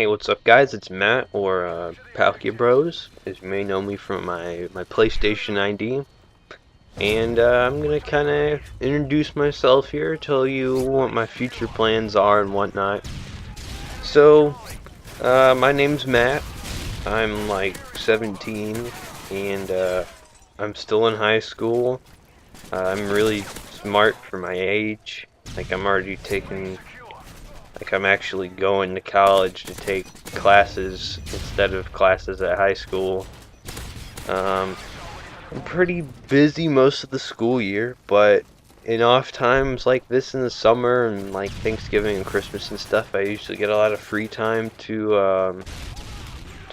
Hey, what's up, guys? It's Matt, or Palkia Bros, as you may know me from my PlayStation ID. And I'm gonna kind of introduce myself here, tell you what my future plans are and whatnot. So, my name's Matt. I'm like 17, and I'm still in high school. I'm really smart for my age. Like, I'm actually going to college to take classes instead of classes at high school. Um, I'm pretty busy most of the school year, but in off times like this in the summer and like Thanksgiving and Christmas and stuff, I usually get a lot of free time to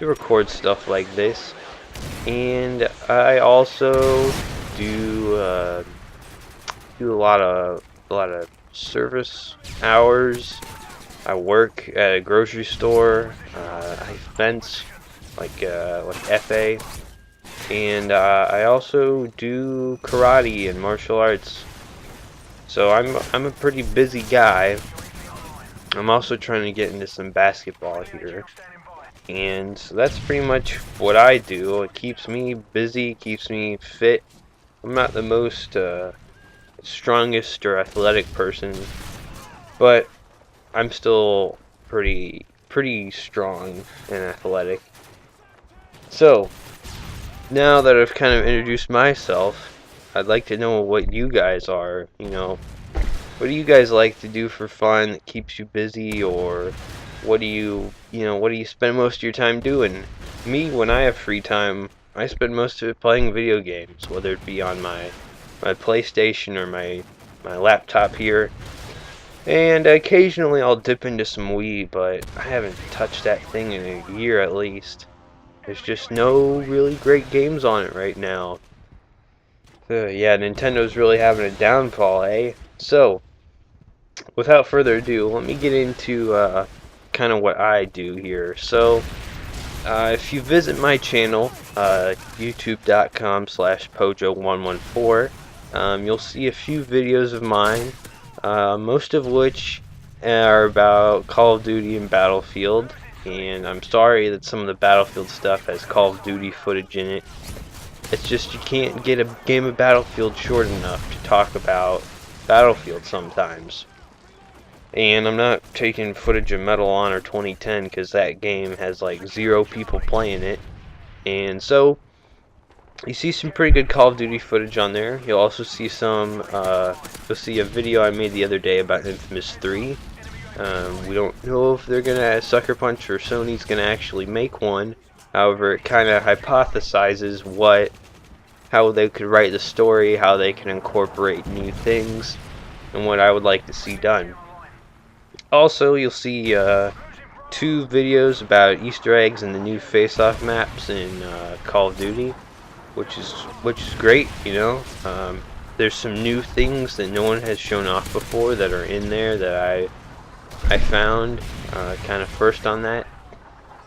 record stuff like this. And I also do do a lot of service hours. I work at a grocery store. I fence, like FA, and I also do karate and martial arts. So I'm a pretty busy guy. I'm also trying to get into some basketball here, and so that's pretty much what I do. It keeps me busy, keeps me fit. I'm not the most strongest or athletic person, but I'm still pretty strong and athletic. So, now that I've kind of introduced myself, I'd like to know what you guys are. What do you guys like to do for fun that keeps you busy, or what do you spend most of your time doing? Me, when I have free time, I spend most of it playing video games, whether it be on my PlayStation or my laptop here. And occasionally I'll dip into some Wii, but I haven't touched that thing in a year at least. There's just no really great games on it right now. Yeah, Nintendo's really having a downfall, eh? So, without further ado, let me get into kind of what I do here. So, if you visit my channel, youtube.com/pojo114, you'll see a few videos of mine, most of which are about Call of Duty and Battlefield. And I'm sorry that some of the Battlefield stuff has Call of Duty footage in it. It's just you can't get a game of Battlefield short enough to talk about Battlefield sometimes. And I'm not taking footage of Medal of Honor 2010 because that game has like 0 people playing it. And so, you see some pretty good Call of Duty footage on there. You'll also see you'll see a video I made the other day about Infamous 3. We don't know if they're gonna Sucker Punch or Sony's gonna actually make one. However, it kind of hypothesizes how they could write the story, how they can incorporate new things, and what I would like to see done. Also, you'll see 2 videos about Easter eggs and the new face-off maps in Call of Duty, which is great. There's some new things that no one has shown off before that are in there that I found kind of first on that.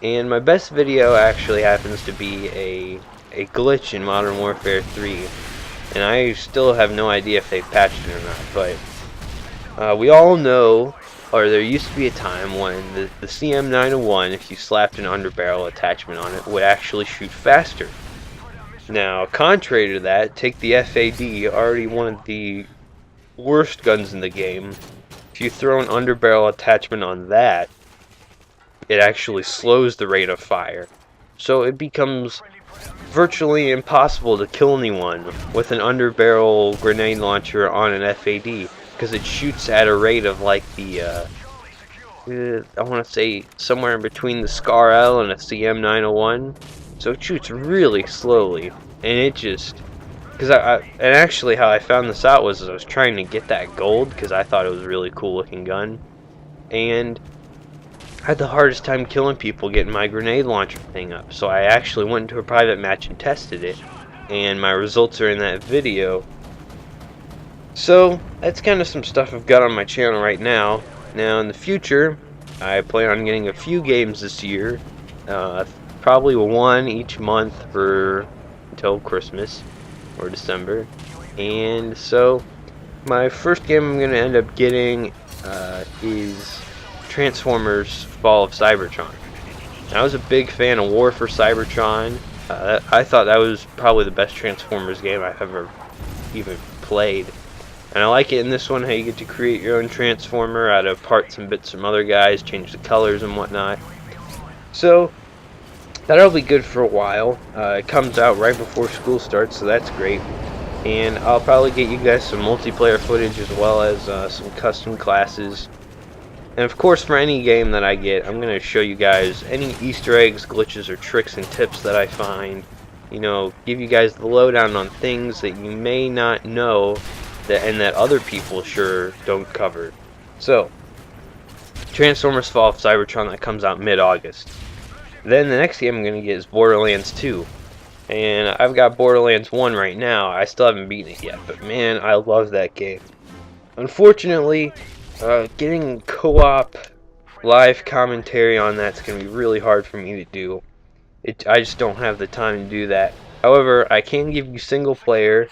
And my best video actually happens to be a glitch in Modern Warfare 3, and I still have no idea if they patched it or not, but we all know, or there used to be a time when the CM901, if you slapped an underbarrel attachment on it, would actually shoot faster. Now, contrary to that, take the FAD, already one of the worst guns in the game. If you throw an underbarrel attachment on that, it actually slows the rate of fire. So it becomes virtually impossible to kill anyone with an underbarrel grenade launcher on an FAD, because it shoots at a rate of like I want to say somewhere in between the SCAR L and a CM901. So it shoots really slowly, and it just, and actually how I found this out was I was trying to get that gold because I thought it was a really cool looking gun, and I had the hardest time killing people getting my grenade launcher thing up. So I actually went into a private match and tested it, and my results are in that video. So that's kind of some stuff I've got on my channel right now. Now in the future, I plan on getting a few games this year, probably one each month until Christmas or December. And so my first game I'm going to end up getting is Transformers Fall of Cybertron. I was a big fan of War for Cybertron. I thought that was probably the best Transformers game I've ever even played. And I like it in this one how you get to create your own Transformer out of parts and bits from other guys, change the colors and whatnot. So that'll be good for a while. It comes out right before school starts, so that's great. And I'll probably get you guys some multiplayer footage as well as some custom classes. And of course, for any game that I get, I'm going to show you guys any Easter eggs, glitches, or tricks and tips that I find. You know, give you guys the lowdown on things that you may not know and that other people sure don't cover. So, Transformers Fall of Cybertron, that comes out mid-August. Then the next game I'm going to get is Borderlands 2. And I've got Borderlands 1 right now. I still haven't beaten it yet, but man, I love that game. Unfortunately, getting co-op live commentary on that's going to be really hard for me to do. I just don't have the time to do that. However, I can give you single player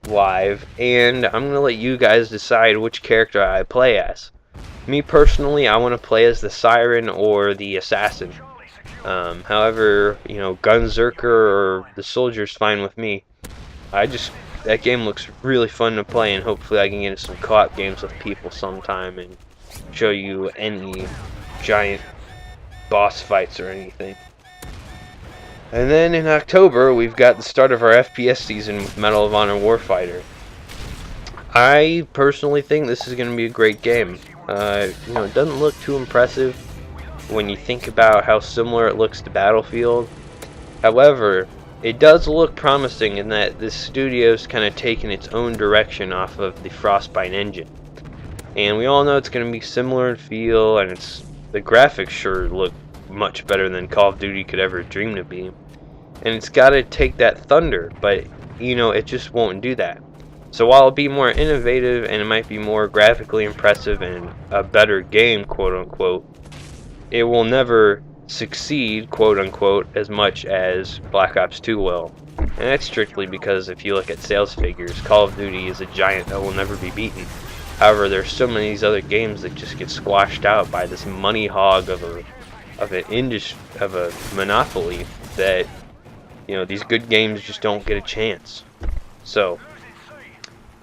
live, and I'm going to let you guys decide which character I play as. Me personally, I want to play as the Siren or the Assassin. However, you know, Gunzerker or the Soldier's fine with me. That game looks really fun to play, and hopefully I can get into some co-op games with people sometime and show you any giant boss fights or anything. And then in October, we've got the start of our FPS season with Medal of Honor Warfighter. I personally think this is going to be a great game. You know, it doesn't look too impressive when you think about how similar it looks to Battlefield. However, it does look promising in that this studio's kind of taken its own direction off of the Frostbite engine. And we all know it's going to be similar in feel, and the graphics sure look much better than Call of Duty could ever dream to be. And it's got to take that thunder, but you know, it just won't do that. So while it'll be more innovative and it might be more graphically impressive and a better game, quote unquote, it will never succeed, quote unquote, as much as Black Ops 2 will. And that's strictly because if you look at sales figures, Call of Duty is a giant that will never be beaten. However, there's so many of these other games that just get squashed out by this money hog of a monopoly that, you know, these good games just don't get a chance. So,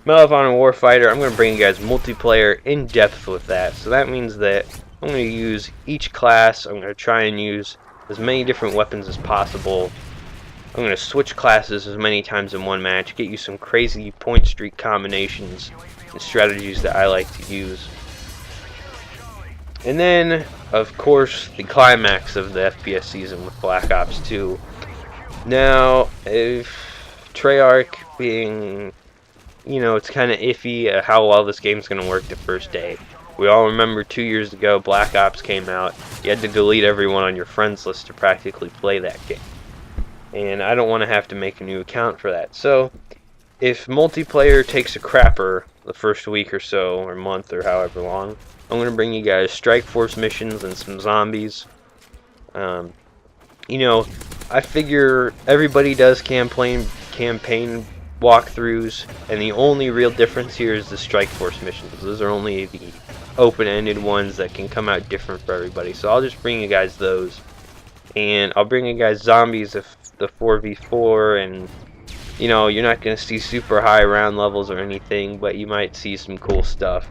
Medal of Honor Warfighter, I'm going to bring you guys multiplayer in depth with that. So that means that I'm going to use each class. I'm going to try and use as many different weapons as possible. I'm going to switch classes as many times in one match, get you some crazy point streak combinations and strategies that I like to use. And then, of course, the climax of the FPS season with Black Ops 2. Now, if Treyarch being, you know, it's kind of iffy how well this game's going to work the first day. We all remember 2 years ago Black Ops came out. You had to delete everyone on your friends list to practically play that game. And I don't want to have to make a new account for that. So, if multiplayer takes a crapper the first week or so, or month, or however long, I'm going to bring you guys Strike Force missions and some zombies. You know, I figure everybody does campaign walkthroughs, and the only real difference here is the Strike Force missions. Those are only the open-ended ones that can come out different for everybody. So I'll just bring you guys those, and I'll bring you guys zombies if the 4v4, and you know, you're not going to see super high round levels or anything, but you might see some cool stuff.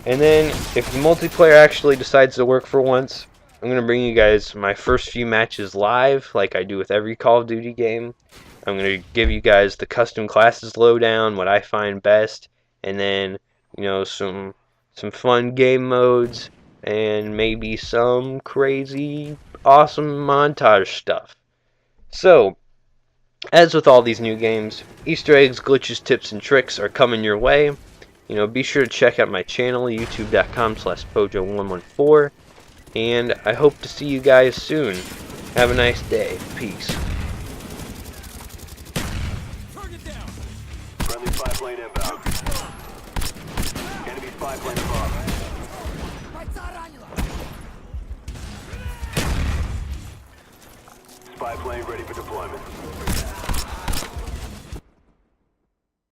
And then if the multiplayer actually decides to work for once, I'm going to bring you guys my first few matches live like I do with every Call of Duty game. I'm going to give you guys the custom classes lowdown, what I find best, and then, you know, some fun game modes, and maybe some crazy, awesome montage stuff. So, as with all these new games, Easter eggs, glitches, tips, and tricks are coming your way. You know, be sure to check out my channel, youtube.com/pojo114, and I hope to see you guys soon. Have a nice day. Peace. Friendly spy plane inbound. Enemy spy plane above. Spy plane ready for deployment.